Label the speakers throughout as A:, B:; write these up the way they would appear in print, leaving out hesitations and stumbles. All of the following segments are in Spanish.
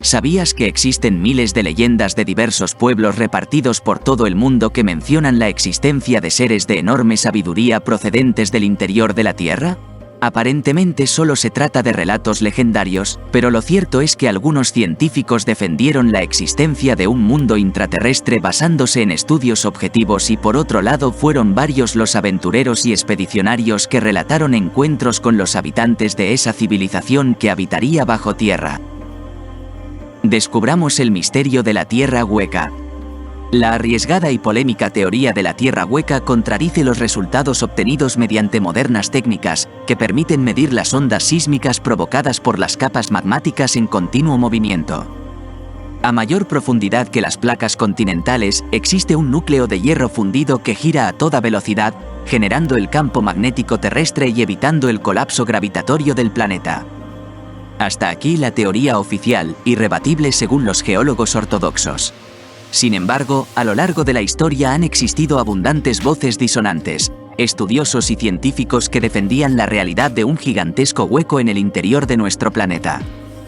A: ¿Sabías que existen miles de leyendas de diversos pueblos repartidos por todo el mundo que mencionan la existencia de seres de enorme sabiduría procedentes del interior de la Tierra? Aparentemente solo se trata de relatos legendarios, pero lo cierto es que algunos científicos defendieron la existencia de un mundo intraterrestre basándose en estudios objetivos y por otro lado fueron varios los aventureros y expedicionarios que relataron encuentros con los habitantes de esa civilización que habitaría bajo tierra. Descubramos el misterio de la Tierra hueca. La arriesgada y polémica teoría de la Tierra hueca contradice los resultados obtenidos mediante modernas técnicas, que permiten medir las ondas sísmicas provocadas por las capas magmáticas en continuo movimiento. A mayor profundidad que las placas continentales, existe un núcleo de hierro fundido que gira a toda velocidad, generando el campo magnético terrestre y evitando el colapso gravitatorio del planeta. Hasta aquí la teoría oficial, irrebatible según los geólogos ortodoxos. Sin embargo, a lo largo de la historia han existido abundantes voces disonantes, estudiosos y científicos que defendían la realidad de un gigantesco hueco en el interior de nuestro planeta.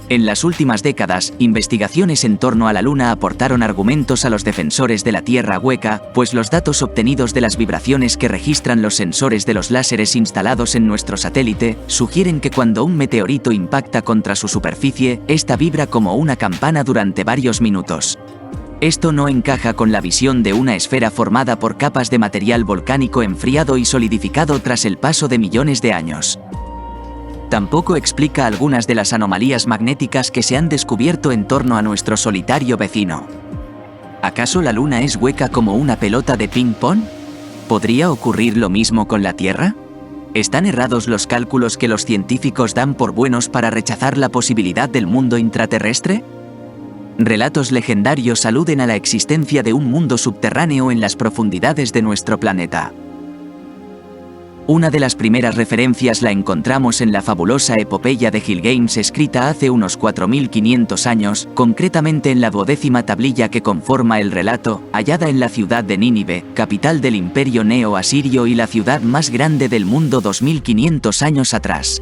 A: En las últimas décadas, investigaciones en torno a la Luna aportaron argumentos a los defensores de la Tierra hueca, pues los datos obtenidos de las vibraciones que registran los sensores de los láseres instalados en nuestro satélite sugieren que cuando un meteorito impacta contra su superficie, esta vibra como una campana durante varios minutos. Esto no encaja con la visión de una esfera formada por capas de material volcánico enfriado y solidificado tras el paso de millones de años. Tampoco explica algunas de las anomalías magnéticas que se han descubierto en torno a nuestro solitario vecino. ¿Acaso la Luna es hueca como una pelota de ping-pong? ¿Podría ocurrir lo mismo con la Tierra? ¿Están errados los cálculos que los científicos dan por buenos para rechazar la posibilidad del mundo intraterrestre? Relatos legendarios aluden a la existencia de un mundo subterráneo en las profundidades de nuestro planeta. Una de las primeras referencias la encontramos en la fabulosa epopeya de Gilgamesh escrita hace unos 4500 años, concretamente en la 12ª tablilla que conforma el relato, hallada en la ciudad de Nínive, capital del imperio neo-asirio y la ciudad más grande del mundo 2500 años atrás.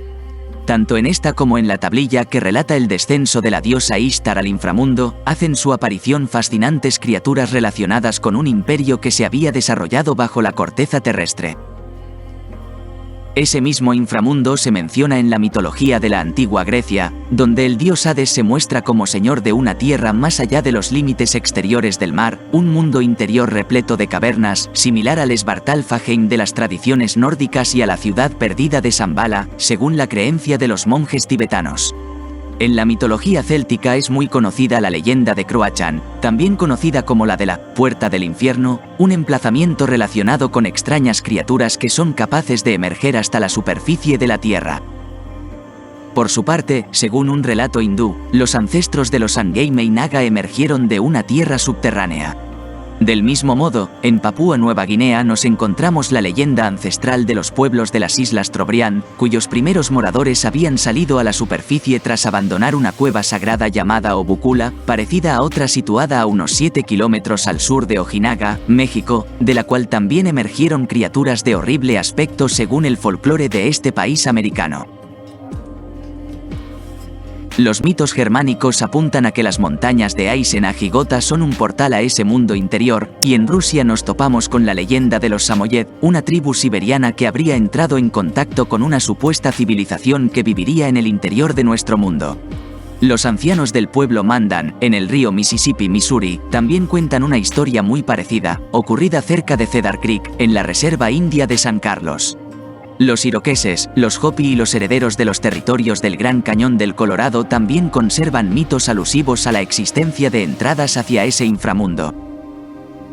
A: Tanto en esta como en la tablilla que relata el descenso de la diosa Ishtar al inframundo, hacen su aparición fascinantes criaturas relacionadas con un imperio que se había desarrollado bajo la corteza terrestre. Ese mismo inframundo se menciona en la mitología de la antigua Grecia, donde el dios Hades se muestra como señor de una tierra más allá de los límites exteriores del mar, un mundo interior repleto de cavernas, similar al Svartalfheim de las tradiciones nórdicas y a la ciudad perdida de Shambhala, según la creencia de los monjes tibetanos. En la mitología céltica es muy conocida la leyenda de Croachan, también conocida como la de la Puerta del Infierno, un emplazamiento relacionado con extrañas criaturas que son capaces de emerger hasta la superficie de la Tierra. Por su parte, según un relato hindú, los ancestros de los Sangaimei Naga emergieron de una tierra subterránea. Del mismo modo, en Papúa Nueva Guinea nos encontramos la leyenda ancestral de los pueblos de las Islas Trobriand, cuyos primeros moradores habían salido a la superficie tras abandonar una cueva sagrada llamada Obúcula, parecida a otra situada a unos 7 kilómetros al sur de Ojinaga, México, de la cual también emergieron criaturas de horrible aspecto según el folclore de este país americano. Los mitos germánicos apuntan a que las montañas de Eisenach-Gotha son un portal a ese mundo interior, y en Rusia nos topamos con la leyenda de los Samoyed, una tribu siberiana que habría entrado en contacto con una supuesta civilización que viviría en el interior de nuestro mundo. Los ancianos del pueblo Mandan, en el río Mississippi, Missouri, también cuentan una historia muy parecida, ocurrida cerca de Cedar Creek, en la reserva india de San Carlos. Los iroqueses, los Hopi y los herederos de los territorios del Gran Cañón del Colorado también conservan mitos alusivos a la existencia de entradas hacia ese inframundo.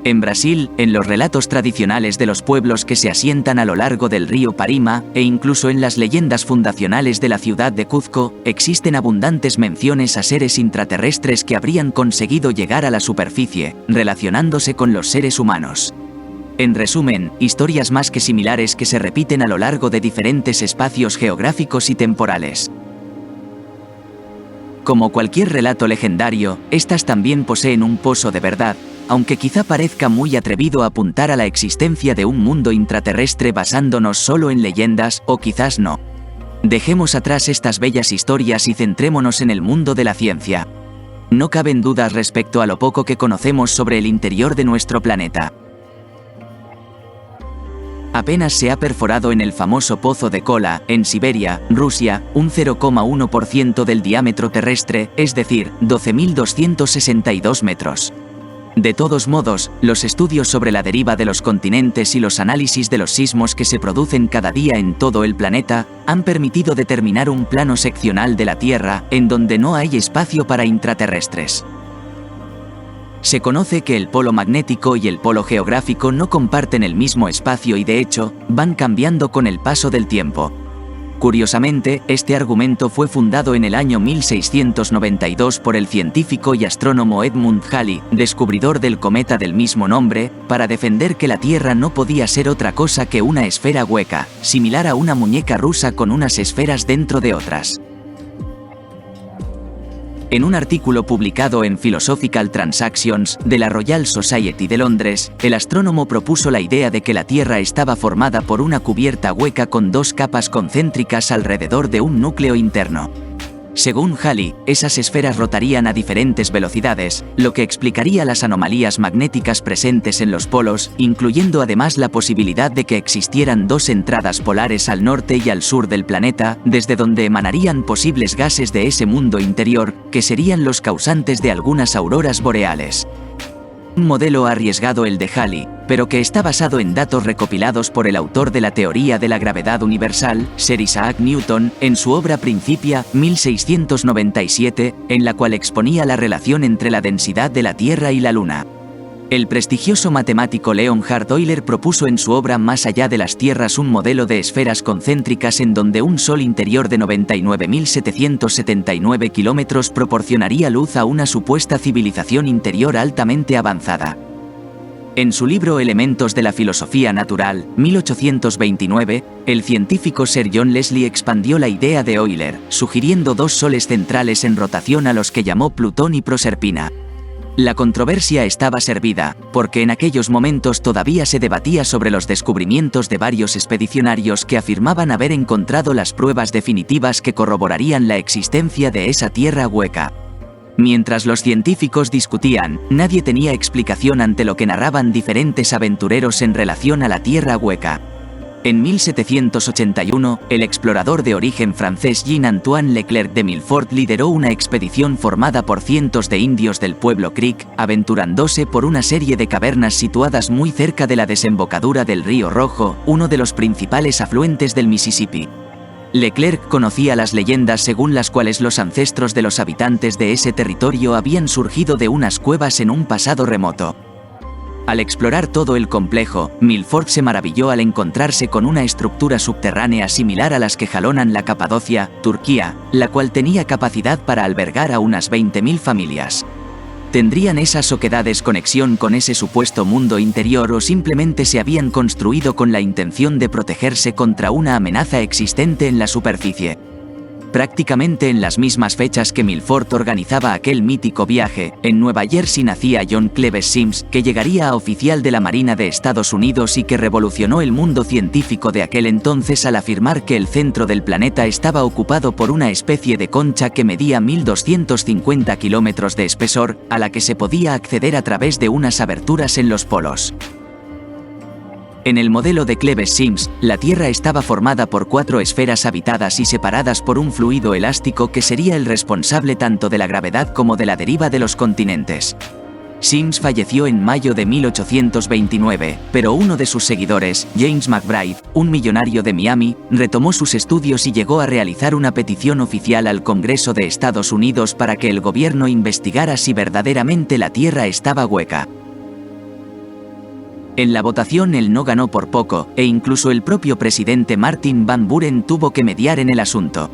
A: En Brasil, en los relatos tradicionales de los pueblos que se asientan a lo largo del río Parima, e incluso en las leyendas fundacionales de la ciudad de Cuzco, existen abundantes menciones a seres intraterrestres que habrían conseguido llegar a la superficie, relacionándose con los seres humanos. En resumen, historias más que similares que se repiten a lo largo de diferentes espacios geográficos y temporales. Como cualquier relato legendario, estas también poseen un pozo de verdad, aunque quizá parezca muy atrevido apuntar a la existencia de un mundo intraterrestre basándonos solo en leyendas, o quizás no. Dejemos atrás estas bellas historias y centrémonos en el mundo de la ciencia. No caben dudas respecto a lo poco que conocemos sobre el interior de nuestro planeta. Apenas se ha perforado en el famoso Pozo de Kola, en Siberia, Rusia, un 0,1% del diámetro terrestre, es decir, 12.262 metros. De todos modos, los estudios sobre la deriva de los continentes y los análisis de los sismos que se producen cada día en todo el planeta, han permitido determinar un plano seccional de la Tierra, en donde no hay espacio para intraterrestres. Se conoce que el polo magnético y el polo geográfico no comparten el mismo espacio y de hecho, van cambiando con el paso del tiempo. Curiosamente, este argumento fue fundado en el año 1692 por el científico y astrónomo Edmund Halley, descubridor del cometa del mismo nombre, para defender que la Tierra no podía ser otra cosa que una esfera hueca, similar a una muñeca rusa con unas esferas dentro de otras. En un artículo publicado en Philosophical Transactions de la Royal Society de Londres, el astrónomo propuso la idea de que la Tierra estaba formada por una cubierta hueca con dos capas concéntricas alrededor de un núcleo interno. Según Halley, esas esferas rotarían a diferentes velocidades, lo que explicaría las anomalías magnéticas presentes en los polos, incluyendo además la posibilidad de que existieran dos entradas polares al norte y al sur del planeta, desde donde emanarían posibles gases de ese mundo interior, que serían los causantes de algunas auroras boreales. Un modelo arriesgado el de Halley, pero que está basado en datos recopilados por el autor de la teoría de la gravedad universal, Sir Isaac Newton, en su obra Principia, 1697, en la cual exponía la relación entre la densidad de la Tierra y la Luna. El prestigioso matemático Leonhard Euler propuso en su obra Más allá de las tierras un modelo de esferas concéntricas en donde un sol interior de 99.779 kilómetros proporcionaría luz a una supuesta civilización interior altamente avanzada. En su libro Elementos de la filosofía natural, 1829, el científico Sir John Leslie expandió la idea de Euler, sugiriendo dos soles centrales en rotación a los que llamó Plutón y Proserpina. La controversia estaba servida, porque en aquellos momentos todavía se debatía sobre los descubrimientos de varios expedicionarios que afirmaban haber encontrado las pruebas definitivas que corroborarían la existencia de esa tierra hueca. Mientras los científicos discutían, nadie tenía explicación ante lo que narraban diferentes aventureros en relación a la tierra hueca. En 1781, el explorador de origen francés Jean-Antoine Leclerc de Milford lideró una expedición formada por cientos de indios del pueblo Creek, aventurándose por una serie de cavernas situadas muy cerca de la desembocadura del río Rojo, uno de los principales afluentes del Mississippi. Leclerc conocía las leyendas según las cuales los ancestros de los habitantes de ese territorio habían surgido de unas cuevas en un pasado remoto. Al explorar todo el complejo, Milford se maravilló al encontrarse con una estructura subterránea similar a las que jalonan la Capadocia, Turquía, la cual tenía capacidad para albergar a unas 20.000 familias. ¿Tendrían esas oquedades conexión con ese supuesto mundo interior o simplemente se habían construido con la intención de protegerse contra una amenaza existente en la superficie? Prácticamente en las mismas fechas que Milford organizaba aquel mítico viaje, en Nueva Jersey nacía John Cleves Sims, que llegaría a oficial de la Marina de Estados Unidos y que revolucionó el mundo científico de aquel entonces al afirmar que el centro del planeta estaba ocupado por una especie de concha que medía 1.250 kilómetros de espesor, a la que se podía acceder a través de unas aberturas en los polos. En el modelo de Cleves Sims, la Tierra estaba formada por 4 esferas habitadas y separadas por un fluido elástico que sería el responsable tanto de la gravedad como de la deriva de los continentes. Sims falleció en mayo de 1829, pero uno de sus seguidores, James McBride, un millonario de Miami, retomó sus estudios y llegó a realizar una petición oficial al Congreso de Estados Unidos para que el gobierno investigara si verdaderamente la Tierra estaba hueca. En la votación él no ganó por poco, e incluso el propio presidente Martin Van Buren tuvo que mediar en el asunto.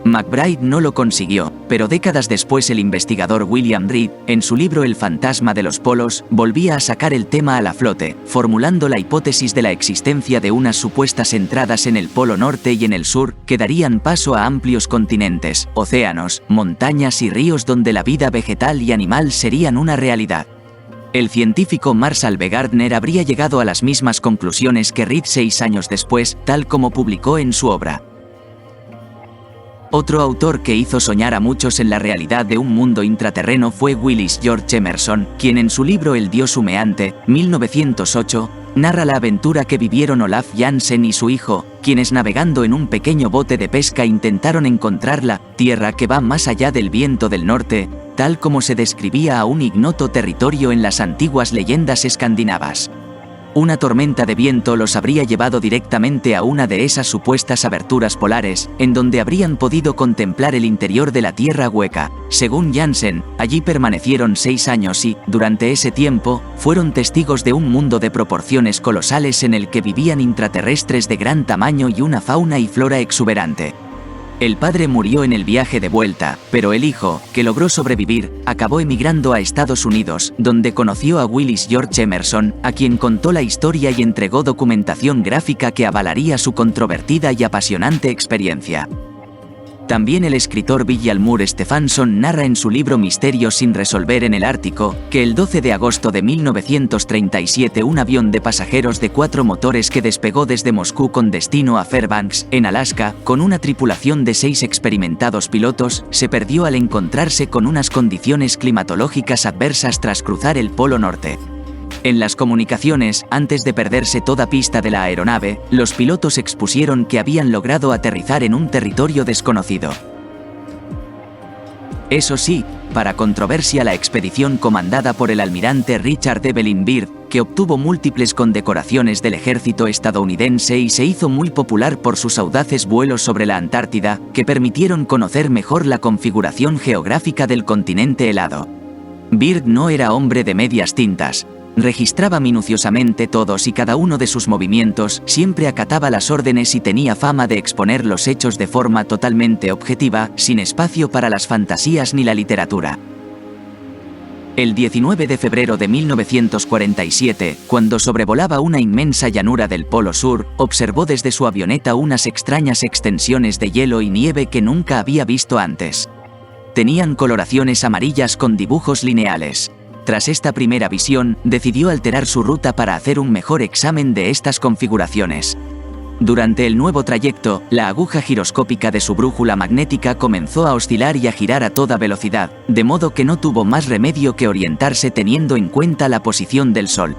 A: McBride no lo consiguió, pero décadas después el investigador William Reed, en su libro El fantasma de los polos, volvía a sacar el tema a la flote, formulando la hipótesis de la existencia de unas supuestas entradas en el polo norte y en el sur, que darían paso a amplios continentes, océanos, montañas y ríos donde la vida vegetal y animal serían una realidad. El científico Marshall B. Gardner habría llegado a las mismas conclusiones que Reed 6 años después, tal como publicó en su obra. Otro autor que hizo soñar a muchos en la realidad de un mundo intraterreno fue Willis George Emerson, quien en su libro El dios humeante, 1908, narra la aventura que vivieron Olaf Jansen y su hijo, quienes navegando en un pequeño bote de pesca intentaron encontrar la tierra que va más allá del viento del norte, tal como se describía a un ignoto territorio en las antiguas leyendas escandinavas. Una tormenta de viento los habría llevado directamente a una de esas supuestas aberturas polares, en donde habrían podido contemplar el interior de la Tierra hueca. Según Jansen, allí permanecieron 6 años y, durante ese tiempo, fueron testigos de un mundo de proporciones colosales en el que vivían intraterrestres de gran tamaño y una fauna y flora exuberante. El padre murió en el viaje de vuelta, pero el hijo, que logró sobrevivir, acabó emigrando a Estados Unidos, donde conoció a Willis George Emerson, a quien contó la historia y entregó documentación gráfica que avalaría su controvertida y apasionante experiencia. También el escritor Vilhjálmur Stefansson narra en su libro Misterios sin resolver en el Ártico, que el 12 de agosto de 1937 un avión de pasajeros de 4 motores que despegó desde Moscú con destino a Fairbanks, en Alaska, con una tripulación de 6 experimentados pilotos, se perdió al encontrarse con unas condiciones climatológicas adversas tras cruzar el Polo Norte. En las comunicaciones, antes de perderse toda pista de la aeronave, los pilotos expusieron que habían logrado aterrizar en un territorio desconocido. Eso sí, para controversia, la expedición comandada por el almirante Richard Evelyn Byrd, que obtuvo múltiples condecoraciones del ejército estadounidense y se hizo muy popular por sus audaces vuelos sobre la Antártida, que permitieron conocer mejor la configuración geográfica del continente helado. Byrd no era hombre de medias tintas. Registraba minuciosamente todos y cada uno de sus movimientos, siempre acataba las órdenes y tenía fama de exponer los hechos de forma totalmente objetiva, sin espacio para las fantasías ni la literatura. El 19 de febrero de 1947, cuando sobrevolaba una inmensa llanura del Polo Sur, observó desde su avioneta unas extrañas extensiones de hielo y nieve que nunca había visto antes. Tenían coloraciones amarillas con dibujos lineales. Tras esta primera visión, decidió alterar su ruta para hacer un mejor examen de estas configuraciones. Durante el nuevo trayecto, la aguja giroscópica de su brújula magnética comenzó a oscilar y a girar a toda velocidad, de modo que no tuvo más remedio que orientarse teniendo en cuenta la posición del Sol.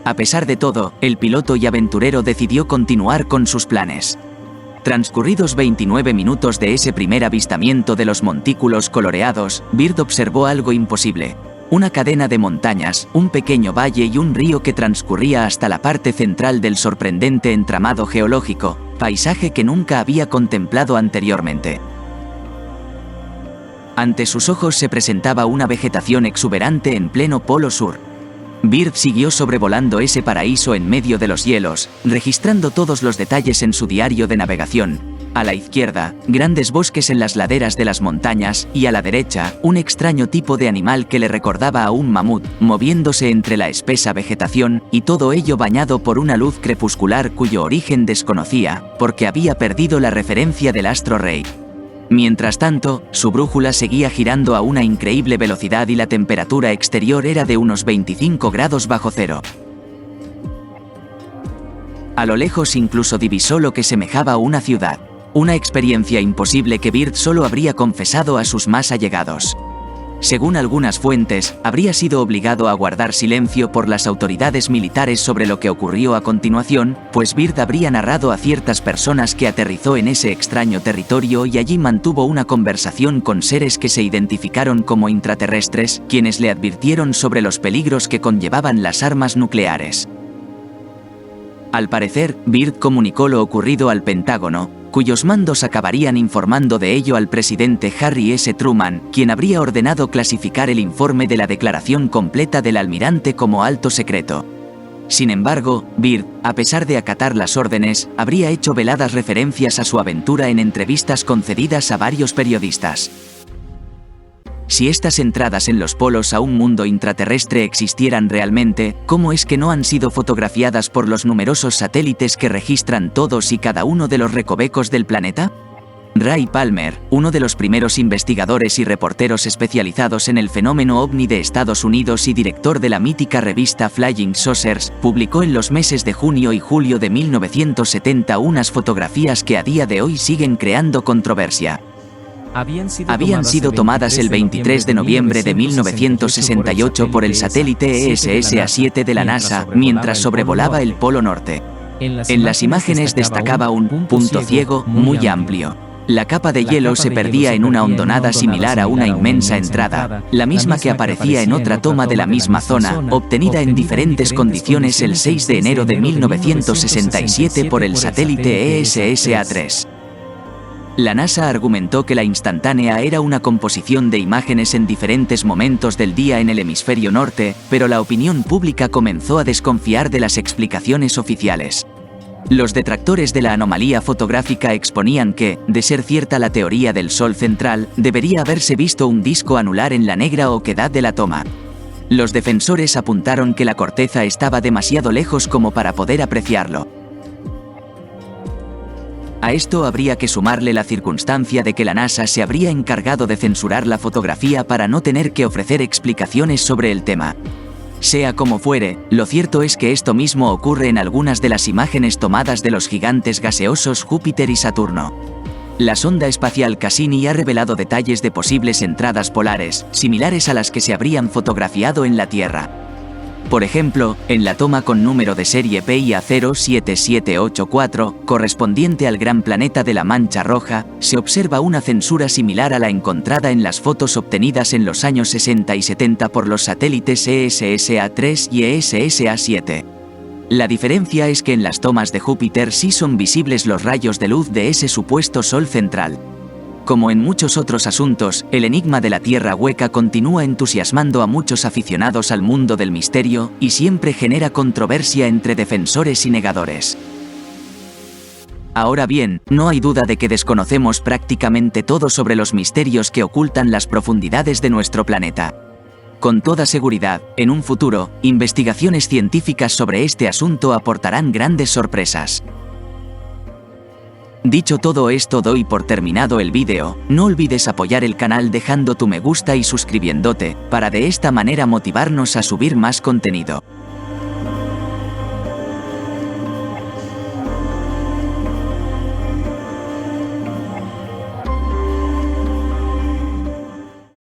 A: A pesar de todo, el piloto y aventurero decidió continuar con sus planes. Transcurridos 29 minutos de ese primer avistamiento de los montículos coloreados, Byrd observó algo imposible. Una cadena de montañas, un pequeño valle y un río que transcurría hasta la parte central del sorprendente entramado geológico, paisaje que nunca había contemplado anteriormente. Ante sus ojos se presentaba una vegetación exuberante en pleno Polo Sur. Byrd siguió sobrevolando ese paraíso en medio de los hielos, registrando todos los detalles en su diario de navegación. A la izquierda, grandes bosques en las laderas de las montañas, y a la derecha, un extraño tipo de animal que le recordaba a un mamut, moviéndose entre la espesa vegetación, y todo ello bañado por una luz crepuscular cuyo origen desconocía, porque había perdido la referencia del astro rey. Mientras tanto, su brújula seguía girando a una increíble velocidad y la temperatura exterior era de unos 25 grados bajo cero. A lo lejos incluso divisó lo que semejaba una ciudad. Una experiencia imposible que Byrd solo habría confesado a sus más allegados. Según algunas fuentes, habría sido obligado a guardar silencio por las autoridades militares sobre lo que ocurrió a continuación, pues Byrd habría narrado a ciertas personas que aterrizó en ese extraño territorio y allí mantuvo una conversación con seres que se identificaron como intraterrestres, quienes le advirtieron sobre los peligros que conllevaban las armas nucleares. Al parecer, Byrd comunicó lo ocurrido al Pentágono, cuyos mandos acabarían informando de ello al presidente Harry S. Truman, quien habría ordenado clasificar el informe de la declaración completa del almirante como alto secreto. Sin embargo, Byrd, a pesar de acatar las órdenes, habría hecho veladas referencias a su aventura en entrevistas concedidas a varios periodistas. Si estas entradas en los polos a un mundo intraterrestre existieran realmente, ¿cómo es que no han sido fotografiadas por los numerosos satélites que registran todos y cada uno de los recovecos del planeta? Ray Palmer, uno de los primeros investigadores y reporteros especializados en el fenómeno ovni de Estados Unidos y director de la mítica revista Flying Saucers, publicó en los meses de junio y julio de 1970 unas fotografías que a día de hoy siguen creando controversia. Habían sido tomadas el 23 de noviembre de 1968 por el satélite ESS-A7 de la NASA, mientras sobrevolaba el Polo Norte. En las imágenes destacaba un punto ciego muy amplio. La capa de hielo se perdía en una hondonada similar a una inmensa entrada, la misma que aparecía en otra toma de la misma zona, obtenida en diferentes condiciones el 6 de enero de 1967 por el satélite ESS-A3. La NASA argumentó que la instantánea era una composición de imágenes en diferentes momentos del día en el hemisferio norte, pero la opinión pública comenzó a desconfiar de las explicaciones oficiales. Los detractores de la anomalía fotográfica exponían que, de ser cierta la teoría del Sol central, debería haberse visto un disco anular en la negra oquedad de la toma. Los defensores apuntaron que la corteza estaba demasiado lejos como para poder apreciarlo. A esto habría que sumarle la circunstancia de que la NASA se habría encargado de censurar la fotografía para no tener que ofrecer explicaciones sobre el tema. Sea como fuere, lo cierto es que esto mismo ocurre en algunas de las imágenes tomadas de los gigantes gaseosos Júpiter y Saturno. La sonda espacial Cassini ha revelado detalles de posibles entradas polares, similares a las que se habrían fotografiado en la Tierra. Por ejemplo, en la toma con número de serie PIA 07784, correspondiente al gran planeta de la Mancha Roja, se observa una censura similar a la encontrada en las fotos obtenidas en los años 60 y 70 por los satélites ESS-A3 y ESS-A7. La diferencia es que en las tomas de Júpiter sí son visibles los rayos de luz de ese supuesto Sol central. Como en muchos otros asuntos, el enigma de la Tierra hueca continúa entusiasmando a muchos aficionados al mundo del misterio, y siempre genera controversia entre defensores y negadores. Ahora bien, no hay duda de que desconocemos prácticamente todo sobre los misterios que ocultan las profundidades de nuestro planeta. Con toda seguridad, en un futuro, investigaciones científicas sobre este asunto aportarán grandes sorpresas. Dicho todo esto, doy por terminado el vídeo. No olvides apoyar el canal dejando tu me gusta y suscribiéndote, para de esta manera motivarnos a subir más contenido.